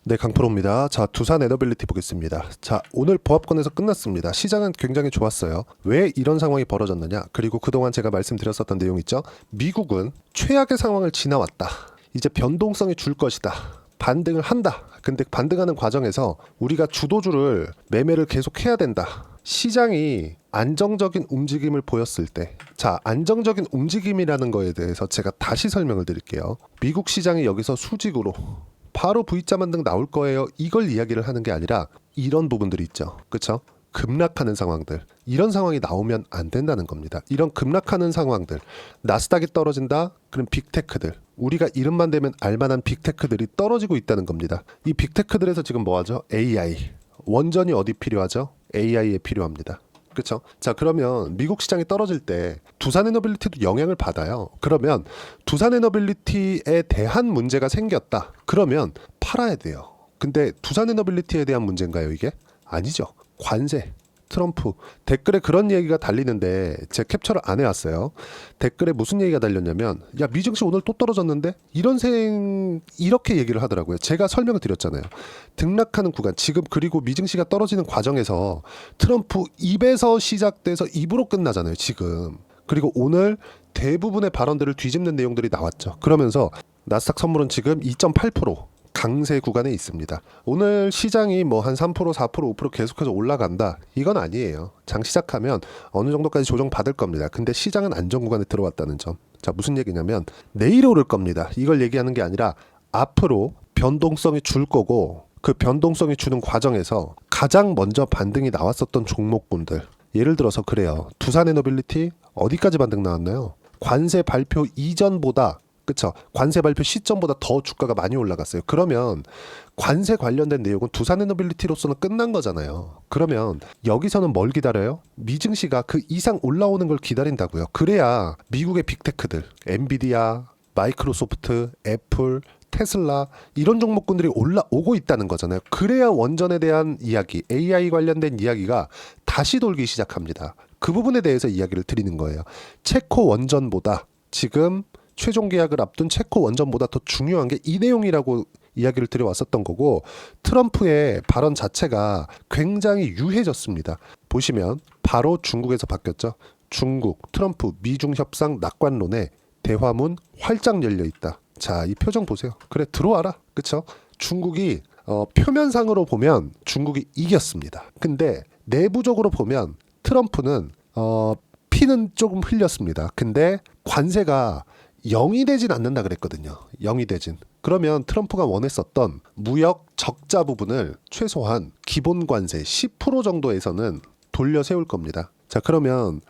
네, 강프로입니다. 자, 두산 에너빌리티 보겠습니다. 자, 오늘 보합권에서 끝났습니다. 시장은 굉장히 좋았어요. 왜 이런 상황이 벌어졌느냐? 그리고 그동안 제가 말씀드렸었던 내용 있죠? 미국은 최악의 상황을 지나왔다. 이제 변동성이 줄 것이다. 반등을 한다. 근데 반등하는 과정에서 우리가 주도주를 매매를 계속해야 된다. 시장이 안정적인 움직임을 보였을 때, 자, 안정적인 움직임이라는 거에 대해서 제가 다시 설명을 드릴게요. 미국 시장이 여기서 수직으로 바로 V자 반등 나올 거예요. 이걸 이야기를 하는 게 아니라 이런 부분들이 있죠. 그렇죠? 급락하는 상황들. 이런 상황이 나오면 안 된다는 겁니다. 이런 급락하는 상황들. 나스닥이 떨어진다? 그럼 빅테크들. 우리가 이름만 대면 알만한 빅테크들이 떨어지고 있다는 겁니다. 이 빅테크들에서 지금 뭐 하죠? AI. 원전이 어디 필요하죠? AI에 필요합니다. 그렇죠? 자, 그러면 미국 시장이 떨어질 때 두산에너빌리티도 영향을 받아요. 그러면 두산에너빌리티에 대한 문제가 생겼다. 그러면 팔아야 돼요. 근데 두산에너빌리티에 대한 문제인가요, 이게? 아니죠. 관세, 트럼프. 댓글에 그런 얘기가 달리는데 제가 캡처를 안 해왔어요. 댓글에 무슨 얘기가 달렸냐면, 야, 미증시 오늘 또 떨어졌는데? 이렇게 얘기를 하더라고요. 제가 설명을 드렸잖아요. 등락하는 구간, 지금 그리고 미증시가 떨어지는 과정에서 트럼프 입에서 시작돼서 입으로 끝나잖아요, 지금. 그리고 오늘 대부분의 발언들을 뒤집는 내용들이 나왔죠. 그러면서 나스닥 선물은 지금 2.8% 강세 구간에 있습니다. 오늘 시장이 뭐 한 3%, 4%, 5% 계속해서 올라간다. 이건 아니에요. 장 시작하면 어느 정도까지 조정 받을 겁니다. 근데 시장은 안정 구간에 들어왔다는 점. 자, 무슨 얘기냐면 내일 오를 겁니다. 이걸 얘기하는 게 아니라 앞으로 변동성이 줄 거고, 그 변동성이 주는 과정에서 가장 먼저 반등이 나왔었던 종목군들. 예를 들어서 그래요. 두산에너빌리티 어디까지 반등 나왔나요? 관세 발표 이전보다, 그쵸? 관세 발표 시점보다 더 주가가 많이 올라갔어요. 그러면 관세 관련된 내용은 두산에너빌리티로서는 끝난 거잖아요. 그러면 여기서는 뭘 기다려요? 미증시가 그 이상 올라오는 걸 기다린다고요. 그래야 미국의 빅테크들, 엔비디아, 마이크로소프트, 애플, 테슬라 이런 종목군들이 올라오고 있다는 거잖아요. 그래야 원전에 대한 이야기, AI 관련된 이야기가 다시 돌기 시작합니다. 그 부분에 대해서 이야기를 드리는 거예요. 체코 원전보다 지금 최종 계약을 앞둔 체코 원전보다 더 중요한 게 이 내용이라고 이야기를 드려왔었던 거고, 트럼프의 발언 자체가 굉장히 유해졌습니다. 보시면 바로 중국에서 바뀌었죠. 중국, 트럼프, 미중 협상 낙관론에 대화문 활짝 열려 있다. 자, 이 표정 보세요. 그래, 들어와라. 그쵸? 중국이 표면상으로 보면 중국이 이겼습니다. 근데 내부적으로 보면 트럼프는 피는 조금 흘렸습니다. 근데 관세가 0이 되진 않는다 그랬거든요. 0이 되진. 그러면 트럼프가 원했었던 무역 적자 부분을 최소한 기본 관세 10% 정도에서는 돌려 세울 겁니다. 자, 그러면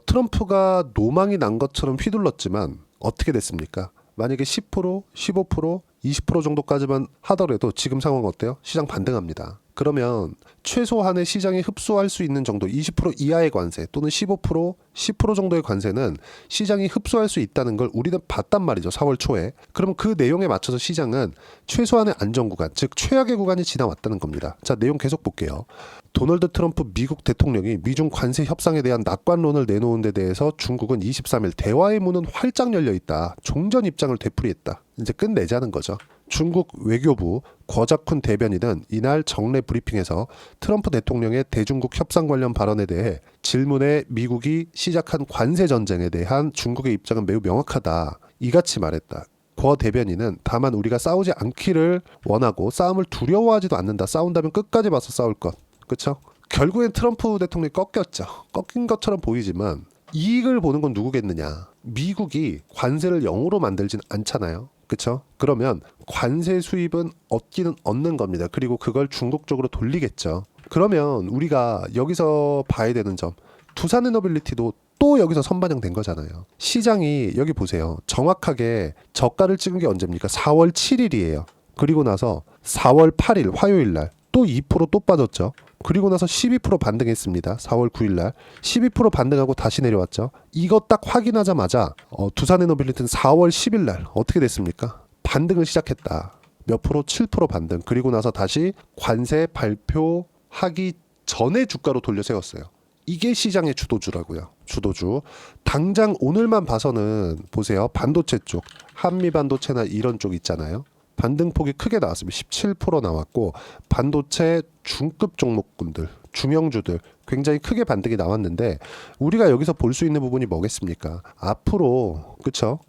트럼프가 노망이 난 것처럼 휘둘렀지만 어떻게 됐습니까? 만약에 10%, 15%, 20% 정도까지만 하더라도 지금 상황 어때요? 시장 반등합니다. 그러면 최소한의 시장이 흡수할 수 있는 정도 20% 이하의 관세 또는 15%, 10% 정도의 관세는 시장이 흡수할 수 있다는 걸 우리는 봤단 말이죠. 4월 초에. 그럼 그 내용에 맞춰서 시장은 최소한의 안정 구간, 즉 최악의 구간이 지나왔다는 겁니다. 자, 내용 계속 볼게요. 도널드 트럼프 미국 대통령이 미중 관세 협상에 대한 낙관론을 내놓은 데 대해서 중국은 23일 대화의 문은 활짝 열려 있다. 종전 입장을 되풀이했다. 이제 끝내자는 거죠. 중국 외교부 거자쿤 대변인은 이날 정례 브리핑에서 트럼프 대통령의 대중국 협상 관련 발언에 대해 질문에 미국이 시작한 관세 전쟁에 대한 중국의 입장은 매우 명확하다. 이같이 말했다. 고 대변인은 다만 우리가 싸우지 않기를 원하고 싸움을 두려워하지도 않는다. 싸운다면 끝까지 봐서 싸울 것. 그렇죠? 결국엔 트럼프 대통령이 꺾였죠. 꺾인 것처럼 보이지만 이익을 보는 건 누구겠느냐? 미국이 관세를 0으로 만들진 않잖아요. 그렇죠? 그러면 관세 수입은 얻기는 얻는 겁니다. 그리고 그걸 중국 쪽으로 돌리겠죠. 그러면 우리가 여기서 봐야 되는 점, 두산에너빌리티도 또 여기서 선반영된 거잖아요. 시장이 여기 보세요. 정확하게 저가를 찍은 게 언제입니까? 4월 7일이에요. 그리고 나서 4월 8일 화요일 날 또 2% 빠졌죠. 그리고 나서 12% 반등했습니다. 4월 9일 날 12% 반등하고 다시 내려왔죠. 이거 딱 확인하자마자 두산에너빌리티는 4월 10일 날 어떻게 됐습니까? 반등을 시작했다. 몇 프로? 7% 반등. 그리고 나서 다시 관세 발표하기 전에 주가로 돌려 세웠어요. 이게 시장의 주도주라고요. 주도주. 당장 오늘만 봐서는 보세요. 반도체 쪽, 한미 반도체나 이런 쪽 있잖아요. 반등폭이 크게 나왔습니다. 17% 나왔고 반도체 중급 종목군들, 중형주들 굉장히 크게 반등이 나왔는데 우리가 여기서 볼 수 있는 부분이 뭐겠습니까? 앞으로 그쵸?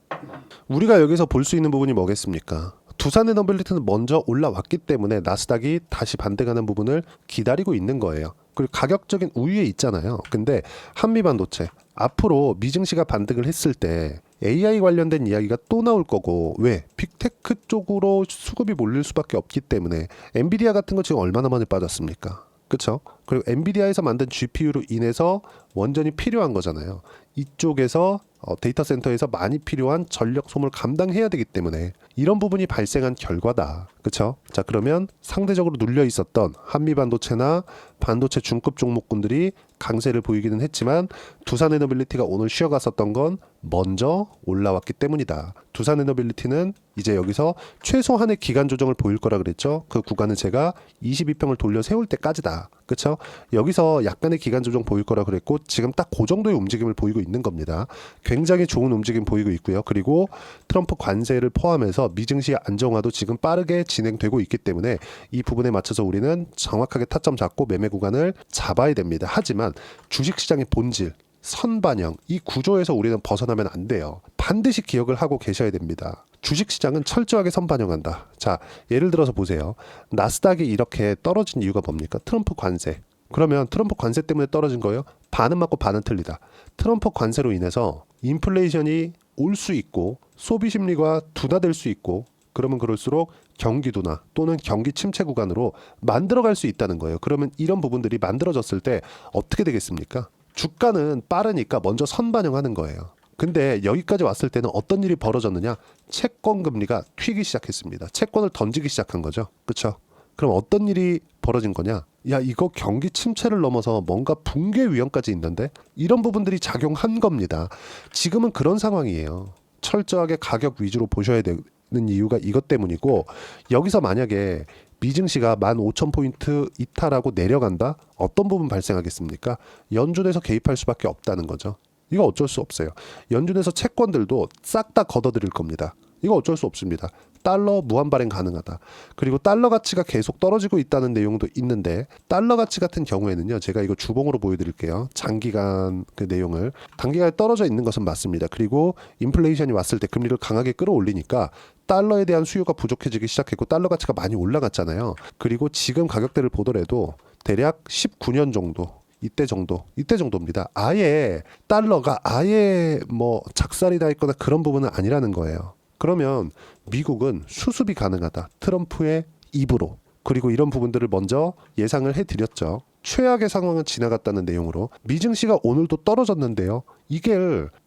우리가 여기서 볼 수 있는 부분이 뭐겠습니까? 두산에너빌리티는 먼저 올라왔기 때문에 나스닥이 다시 반등하는 부분을 기다리고 있는 거예요. 그리고 가격적인 우위에 있잖아요. 근데 한미반도체 앞으로 미증시가 반등을 했을 때 AI 관련된 이야기가 또 나올 거고 왜? 빅테크 쪽으로 수급이 몰릴 수밖에 없기 때문에 엔비디아 같은 거 지금 얼마나 많이 빠졌습니까? 그렇죠? 그리고 엔비디아에서 만든 GPU로 인해서 원전이 필요한 거잖아요. 이쪽에서 데이터 센터에서 많이 필요한 전력 소모를 감당해야 되기 때문에 이런 부분이 발생한 결과다. 그렇죠? 자, 그러면 상대적으로 눌려 있었던 한미 반도체나 반도체 중급 종목군들이 강세를 보이기는 했지만 두산에너빌리티가 오늘 쉬어갔었던 건 먼저 올라왔기 때문이다. 두산에너빌리티는 이제 여기서 최소한의 기간 조정을 보일 거라 그랬죠. 그 구간은 제가 22평을 돌려 세울 때까지다. 그렇죠? 여기서 약간의 기간 조정 보일 거라 그랬고 지금 딱 그 정도의 움직임을 보이고 있는 겁니다. 굉장히 좋은 움직임 보이고 있고요. 그리고 트럼프 관세를 포함해서 미증시 안정화도 지금 빠르게 진행되고 있기 때문에 이 부분에 맞춰서 우리는 정확하게 타점 잡고 매매 구간을 잡아야 됩니다. 하지만 주식시장의 본질 선반영 이 구조에서 우리는 벗어나면 안 돼요. 반드시 기억을 하고 계셔야 됩니다. 주식시장은 철저하게 선반영한다. 자, 예를 들어서 보세요. 나스닥이 이렇게 떨어진 이유가 뭡니까? 트럼프 관세. 그러면 트럼프 관세 때문에 떨어진 거예요? 반은 맞고 반은 틀리다. 트럼프 관세로 인해서 인플레이션이 올 수 있고 소비 심리가 둔화될 수 있고 그러면 그럴수록 경기 둔화 또는 경기 침체 구간으로 만들어갈 수 있다는 거예요. 그러면 이런 부분들이 만들어졌을 때 어떻게 되겠습니까? 주가는 빠르니까 먼저 선반영하는 거예요. 근데 여기까지 왔을 때는 어떤 일이 벌어졌느냐? 채권 금리가 튀기 시작했습니다. 채권을 던지기 시작한 거죠. 그렇죠? 그럼 어떤 일이 벌어진 거냐? 야, 이거 경기 침체를 넘어서 뭔가 붕괴 위험까지 있는데? 이런 부분들이 작용한 겁니다. 지금은 그런 상황이에요. 철저하게 가격 위주로 보셔야 되는 이유가 이것 때문이고 여기서 만약에 미증시가 15,000포인트 이탈하고 내려간다? 어떤 부분 발생하겠습니까? 연준에서 개입할 수밖에 없다는 거죠. 이거 어쩔 수 없어요. 연준에서 채권들도 싹 다 걷어들일 겁니다. 이거 어쩔 수 없습니다. 달러 무한 발행 가능하다. 그리고 달러 가치가 계속 떨어지고 있다는 내용도 있는데 달러 가치 같은 경우에는요. 제가 이거 주봉으로 보여드릴게요. 장기간 그 내용을. 단기간에 떨어져 있는 것은 맞습니다. 그리고 인플레이션이 왔을 때 금리를 강하게 끌어올리니까 달러에 대한 수요가 부족해지기 시작했고 달러 가치가 많이 올라갔잖아요. 그리고 지금 가격대를 보더라도 대략 19년 정도 이때 정도입니다. 아예 달러가 아예 뭐 작살이 나 있거나 그런 부분은 아니라는 거예요. 그러면 미국은 수습이 가능하다. 트럼프의 입으로. 그리고 이런 부분들을 먼저 예상을 해드렸죠. 최악의 상황은 지나갔다는 내용으로. 미증시가 오늘도 떨어졌는데요. 이게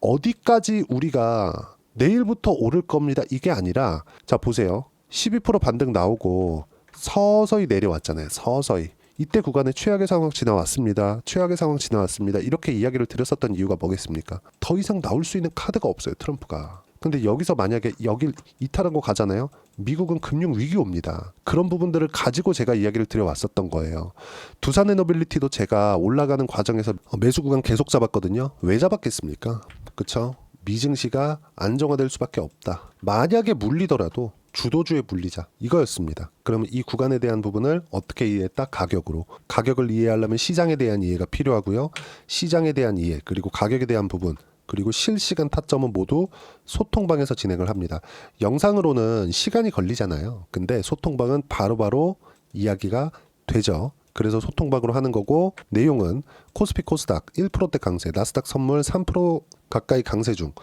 어디까지 우리가 내일부터 오를 겁니다. 이게 아니라 자 보세요. 12% 반등 나오고 서서히 내려왔잖아요. 서서히. 이때 구간에 최악의 상황 지나왔습니다. 최악의 상황 지나왔습니다. 이렇게 이야기를 드렸었던 이유가 뭐겠습니까? 더 이상 나올 수 있는 카드가 없어요. 트럼프가. 근데 여기서 만약에 여길 이탈하고 가잖아요. 미국은 금융 위기 옵니다. 그런 부분들을 가지고 제가 이야기를 드려왔었던 거예요. 두산에너빌리티도 제가 올라가는 과정에서 매수 구간 계속 잡았거든요. 왜 잡았겠습니까? 그쵸? 미증시가 안정화될 수밖에 없다. 만약에 물리더라도 주도주에 물리자 이거였습니다. 그러면 이 구간에 대한 부분을 어떻게 이해했다? 가격으로. 가격을 이해하려면 시장에 대한 이해가 필요하고요. 시장에 대한 이해 그리고 가격에 대한 부분 그리고 실시간 타점은 모두 소통방에서 진행을 합니다. 영상으로는 시간이 걸리잖아요. 근데 소통방은 바로바로 이야기가 되죠. 그래서 소통방으로 하는 거고 내용은 코스피 코스닥 1%대 강세, 나스닥 선물 3% 가까이 강세 중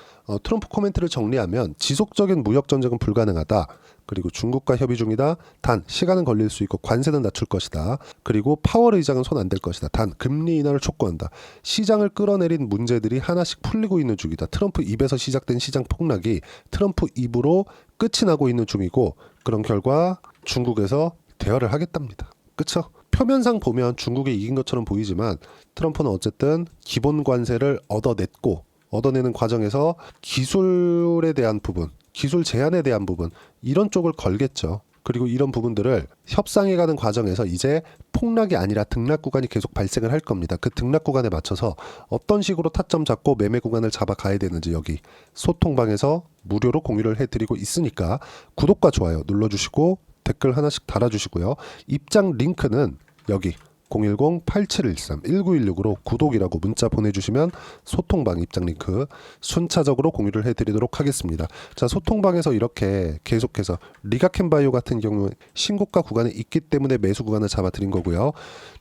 트럼프 코멘트를 정리하면 지속적인 무역 전쟁은 불가능하다. 그리고 중국과 협의 중이다. 단 시간은 걸릴 수 있고 관세는 낮출 것이다. 그리고 파월 의장은 손 안 댈 것이다. 단 금리 인하를 촉구한다. 시장을 끌어내린 문제들이 하나씩 풀리고 있는 중이다. 트럼프 입에서 시작된 시장 폭락이 트럼프 입으로 끝이 나고 있는 중이고 그런 결과 중국에서 대화를 하겠답니다. 그쵸? 표면상 보면 중국이 이긴 것처럼 보이지만 트럼프는 어쨌든 기본 관세를 얻어내는 과정에서 기술에 대한 부분, 기술 제한에 대한 부분 이런 쪽을 걸겠죠. 그리고 이런 부분들을 협상해 가는 과정에서 이제 폭락이 아니라 등락 구간이 계속 발생을 할 겁니다. 그 등락 구간에 맞춰서 어떤 식으로 타점 잡고 매매 구간을 잡아 가야 되는지 여기 소통방에서 무료로 공유를 해드리고 있으니까 구독과 좋아요 눌러주시고 댓글 하나씩 달아주시고요. 입장 링크는 여기 010-8713-1916으로 구독이라고 문자 보내주시면 소통방 입장 링크 순차적으로 공유를 해드리도록 하겠습니다. 자, 소통방에서 이렇게 계속해서 리가켄바이오 같은 경우 신고가 구간에 있기 때문에 매수 구간을 잡아드린 거고요.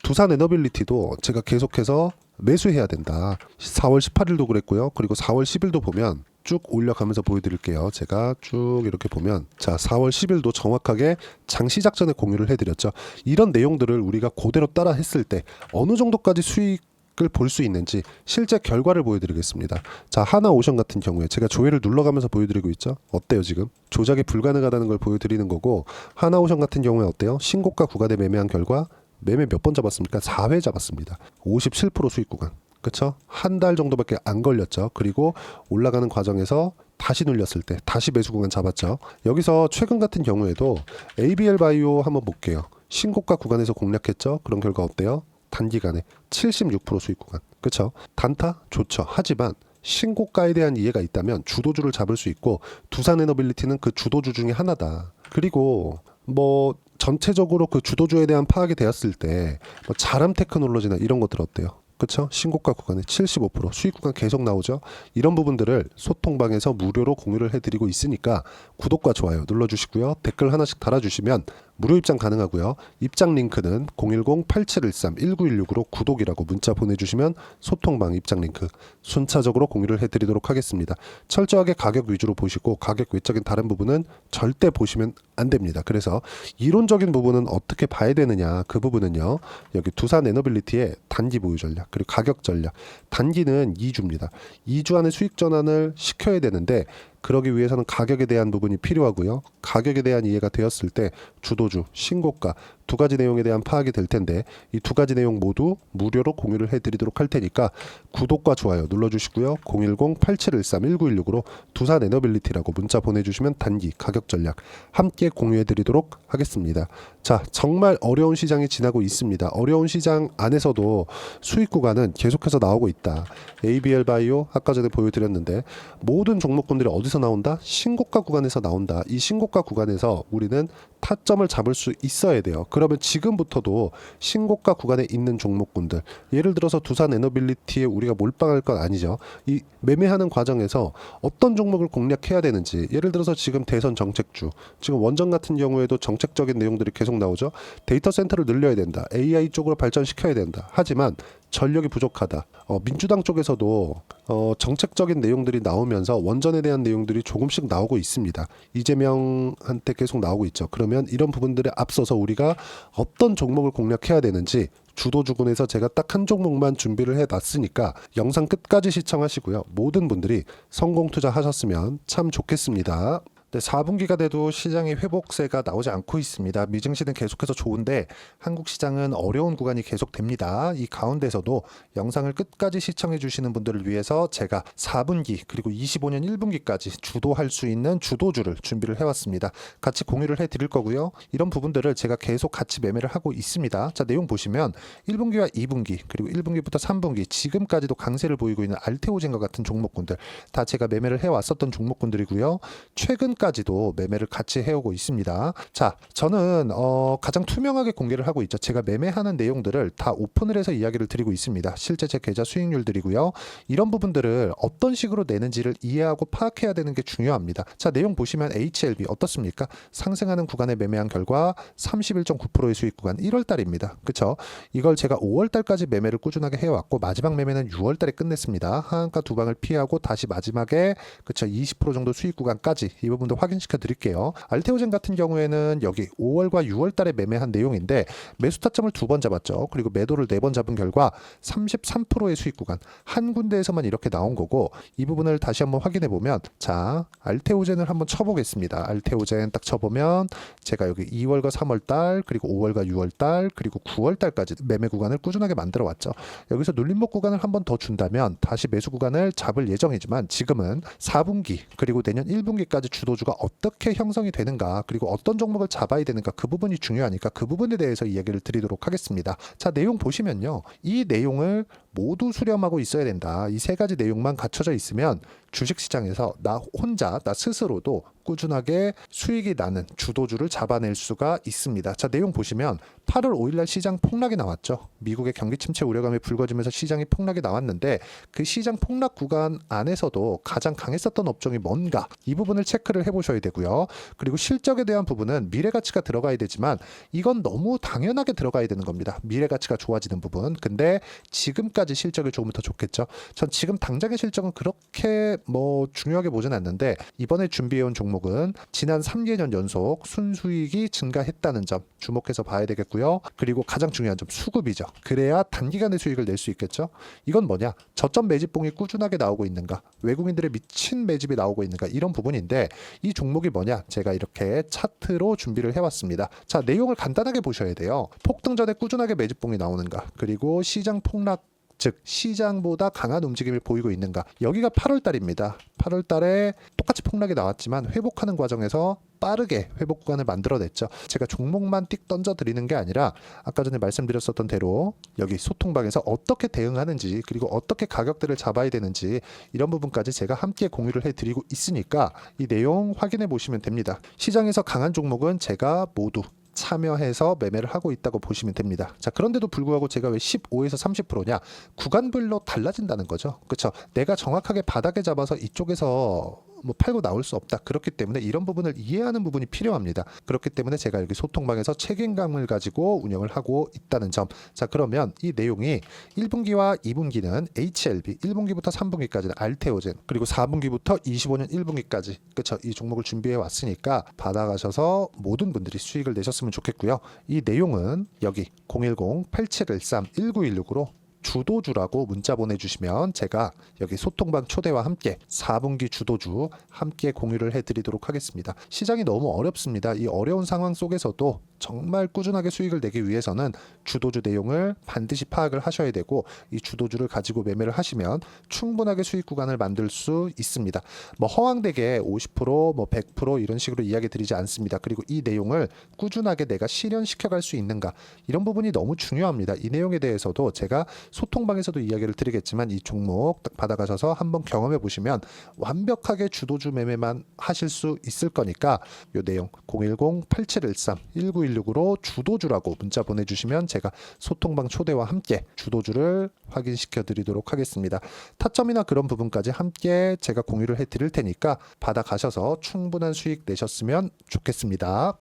두산 에너빌리티도 제가 계속해서 매수해야 된다. 4월 18일도 그랬고요. 그리고 4월 10일도 보면 쭉 올려가면서 보여드릴게요. 제가 쭉 이렇게 보면 자 4월 10일도 정확하게 장 시작 전에 공유를 해드렸죠. 이런 내용들을 우리가 그대로 따라 했을 때 어느 정도까지 수익을 볼 수 있는지 실제 결과를 보여드리겠습니다. 자, 하나오션 같은 경우에 제가 조회를 눌러가면서 보여드리고 있죠. 어때요 지금? 조작이 불가능하다는 걸 보여드리는 거고, 하나오션 같은 경우에 어때요? 신고가 구간에 매매한 결과 매매 몇 번 잡았습니까? 4회 잡았습니다. 57% 수익 구간. 그쵸? 한 달 정도밖에 안 걸렸죠. 그리고 올라가는 과정에서 다시 눌렸을 때 다시 매수 구간 잡았죠. 여기서 최근 같은 경우에도 ABL 바이오 한번 볼게요. 신고가 구간에서 공략했죠. 그런 결과 어때요? 단기간에 76% 수익 구간. 그쵸? 단타? 좋죠. 하지만 신고가에 대한 이해가 있다면 주도주를 잡을 수 있고, 두산 에너빌리티는 그 주도주 중에 하나다. 그리고 뭐 전체적으로 그 주도주에 대한 파악이 되었을 때 뭐 자람 테크놀로지나 이런 것들 어때요? 그쵸? 신고가 구간에 75% 수익 구간 계속 나오죠. 이런 부분들을 소통방에서 무료로 공유를 해드리고 있으니까 구독과 좋아요 눌러주시고요. 댓글 하나씩 달아주시면 무료 입장 가능하고요. 입장 링크는 010-8713-1916으로 구독이라고 문자 보내주시면 소통방 입장 링크 순차적으로 공유를 해드리도록 하겠습니다. 철저하게 가격 위주로 보시고 가격 외적인 다른 부분은 절대 보시면 안 됩니다. 그래서 이론적인 부분은 어떻게 봐야 되느냐, 그 부분은요 여기 두산 에너빌리티의 단기 보유 전략 그리고 가격 전략. 단기는 2주입니다. 2주 안에 수익 전환을 시켜야 되는데 그러기 위해서는 가격에 대한 부분이 필요하고요. 가격에 대한 이해가 되었을 때 주도주, 신고가 두 가지 내용에 대한 파악이 될 텐데 이 두 가지 내용 모두 무료로 공유를 해드리도록 할 테니까 구독과 좋아요 눌러주시고요. 010-8713-1916으로 두산 에너빌리티라고 문자 보내주시면 단기 가격 전략 함께 공유해드리도록 하겠습니다. 자, 정말 어려운 시장이 지나고 있습니다. 어려운 시장 안에서도 수익 구간은 계속해서 나오고 있다. ABL 바이오 아까 전에 보여드렸는데 모든 종목군들이 어디서 나온다? 신고가 구간에서 나온다. 이 신고가 구간에서 우리는 타점을 잡을 수 있어야 돼요. 그러면 지금부터도 신고가 구간에 있는 종목군들, 예를 들어서 두산 에너빌리티에 우리가 몰빵할 건 아니죠. 이 매매하는 과정에서 어떤 종목을 공략해야 되는지, 예를 들어서 지금 대선 정책주, 지금 원전 같은 경우에도 정책적인 내용들이 계속 나오죠. 데이터 센터를 늘려야 된다. AI 쪽으로 발전시켜야 된다. 하지만 전력이 부족하다. 민주당 쪽에서도 정책적인 내용들이 나오면서 원전에 대한 내용들이 조금씩 나오고 있습니다. 이재명한테 계속 나오고 있죠. 그러면 이런 부분들에 앞서서 우리가 어떤 종목을 공략해야 되는지 주도주군에서 제가 딱 한 종목만 준비를 해놨으니까 영상 끝까지 시청하시고요. 모든 분들이 성공 투자하셨으면 참 좋겠습니다. 네, 4분기가 돼도 시장의 회복세가 나오지 않고 있습니다. 미증시는 계속해서 좋은데 한국 시장은 어려운 구간이 계속됩니다. 이 가운데서도 영상을 끝까지 시청해 주시는 분들을 위해서 제가 4분기 그리고 25년 1분기까지 주도할 수 있는 주도주를 준비를 해왔습니다. 같이 공유를 해드릴 거고요. 이런 부분들을 제가 계속 같이 매매를 하고 있습니다. 자, 내용 보시면 1분기와 2분기 그리고 1분기부터 3분기 지금까지도 강세를 보이고 있는 알테오젠과 같은 종목군들 다 제가 매매를 해왔었던 종목군들이고요. 최근까지도 매매를 같이 해오고 있습니다. 자, 저는 가장 투명하게 공개를 하고 있죠. 제가 매매하는 내용들을 다 오픈을 해서 이야기를 드리고 있습니다. 실제 제 계좌 수익률들이고요. 이런 부분들을 어떤 식으로 내는지를 이해하고 파악해야 되는 게 중요합니다. 자, 내용 보시면 HLB 어떻습니까? 상승하는 구간에 매매한 결과 31.9%의 수익 구간 1월달입니다. 그쵸? 이걸 제가 5월달까지 매매를 꾸준하게 해왔고 마지막 매매는 6월달에 끝냈습니다. 하한가 두 방을 피하고 다시 마지막에 그쵸 20% 정도 수익 구간까지 이 부분도 확인시켜 드릴게요. 알테오젠 같은 경우에는 여기 5월과 6월달에 매매한 내용인데 매수 타점을 2번 잡았죠. 그리고 매도를 4번 잡은 결과 33%의 수익 구간 한 군데에서만 이렇게 나온 거고 이 부분을 다시 한번 확인해 보면 자 알테오젠을 한번 쳐보겠습니다. 알테오젠 딱 쳐보면 제가 여기 2월과 3월달 그리고 5월과 6월달 그리고 9월달까지 매매 구간을 꾸준하게 만들어 왔죠. 여기서 눌림목 구간을 한번 더 준다면 다시 매수 구간을 잡을 예정이지만 지금은 4분기 그리고 내년 1분기까지 주도주 주도주가 어떻게 형성이 되는가, 그리고 어떤 종목을 잡아야 되는가, 그 부분이 중요하니까 그 부분에 대해서 이야기를 드리도록 하겠습니다. 자, 내용 보시면요, 이 내용을 모두 수렴하고 있어야 된다. 이 세 가지 내용만 갖춰져 있으면 주식시장에서 나 혼자, 나 스스로도 꾸준하게 수익이 나는 주도주를 잡아낼 수가 있습니다. 자, 내용 보시면 8월 5일날 시장 폭락이 나왔죠. 미국의 경기 침체 우려감이 불거지면서 시장이 폭락이 나왔는데, 그 시장 폭락 구간 안에서도 가장 강했었던 업종이 뭔가, 이 부분을 체크를 해보셔야 되고요. 그리고 실적에 대한 부분은 미래가치가 들어가야 되지만 이건 너무 당연하게 들어가야 되는 겁니다. 미래가치가 좋아지는 부분. 근데 지금까지 실적이 조금 더 좋겠죠. 전 지금 당장의 실적은 그렇게 중요하게 보진 않는데, 이번에 준비해온 종목은 지난 3개년 연속 순수익이 증가했다는 점 주목해서 봐야 되겠고요. 그리고 가장 중요한 점, 수급이죠. 그래야 단기간에 수익을 낼 수 있겠죠. 이건 뭐냐? 저점 매집봉이 꾸준하게 나오고 있는가, 외국인들의 미친 매집이 나오고 있는가, 이런 부분인데, 이 종목이 뭐냐? 제가 이렇게 차트로 준비를 해왔습니다. 자, 내용을 간단하게 보셔야 돼요. 폭등 전에 꾸준하게 매집봉이 나오는가, 그리고 시장 폭락, 즉 시장보다 강한 움직임을 보이고 있는가. 여기가 8월 달입니다. 8월 달에 똑같이 폭락이 나왔지만 회복하는 과정에서 빠르게 회복 구간을 만들어냈죠. 제가 종목만 띡 던져 드리는 게 아니라 아까 전에 말씀드렸었던 대로 여기 소통방에서 어떻게 대응하는지, 그리고 어떻게 가격대를 잡아야 되는지, 이런 부분까지 제가 함께 공유를 해드리고 있으니까 이 내용 확인해 보시면 됩니다. 시장에서 강한 종목은 제가 모두 참여해서 매매를 하고 있다고 보시면 됩니다. 자, 그런데도 불구하고 제가 왜 15에서 30%냐? 구간별로 달라진다는 거죠. 그렇죠? 내가 정확하게 바닥에 잡아서 이쪽에서 팔고 나올 수 없다. 그렇기 때문에 이런 부분을 이해하는 부분이 필요합니다. 그렇기 때문에 제가 여기 소통방에서 책임감을 가지고 운영을 하고 있다는 점. 자, 그러면 이 내용이 1분기와 2분기는 HLB, 1분기부터 3분기까지는 알테오젠, 그리고 4분기부터 25년 1분기까지, 그렇죠? 이 종목을 준비해 왔으니까 받아가셔서 모든 분들이 수익을 내셨으면 좋겠고요. 이 내용은 여기 010-8713-1916으로 주도주라고 문자 보내주시면 제가 여기 소통방 초대와 함께 4분기 주도주 함께 공유를 해드리도록 하겠습니다. 시장이 너무 어렵습니다. 이 어려운 상황 속에서도 정말 꾸준하게 수익을 내기 위해서는 주도주 내용을 반드시 파악을 하셔야 되고, 이 주도주를 가지고 매매를 하시면 충분하게 수익 구간을 만들 수 있습니다. 허황되게 50%, 100% 이런 식으로 이야기 드리지 않습니다. 그리고 이 내용을 꾸준하게 내가 실현시켜 갈 수 있는가, 이런 부분이 너무 중요합니다. 이 내용에 대해서도 제가 소통방에서도 이야기를 드리겠지만, 이 종목 딱 받아가셔서 한번 경험해 보시면 완벽하게 주도주 매매만 하실 수 있을 거니까, 이 내용 010-8713-1916으로 주도주라고 문자 보내주시면 제가 소통방 초대와 함께 주도주를 확인시켜 드리도록 하겠습니다. 타점이나 그런 부분까지 함께 제가 공유를 해 드릴 테니까 받아가셔서 충분한 수익 내셨으면 좋겠습니다.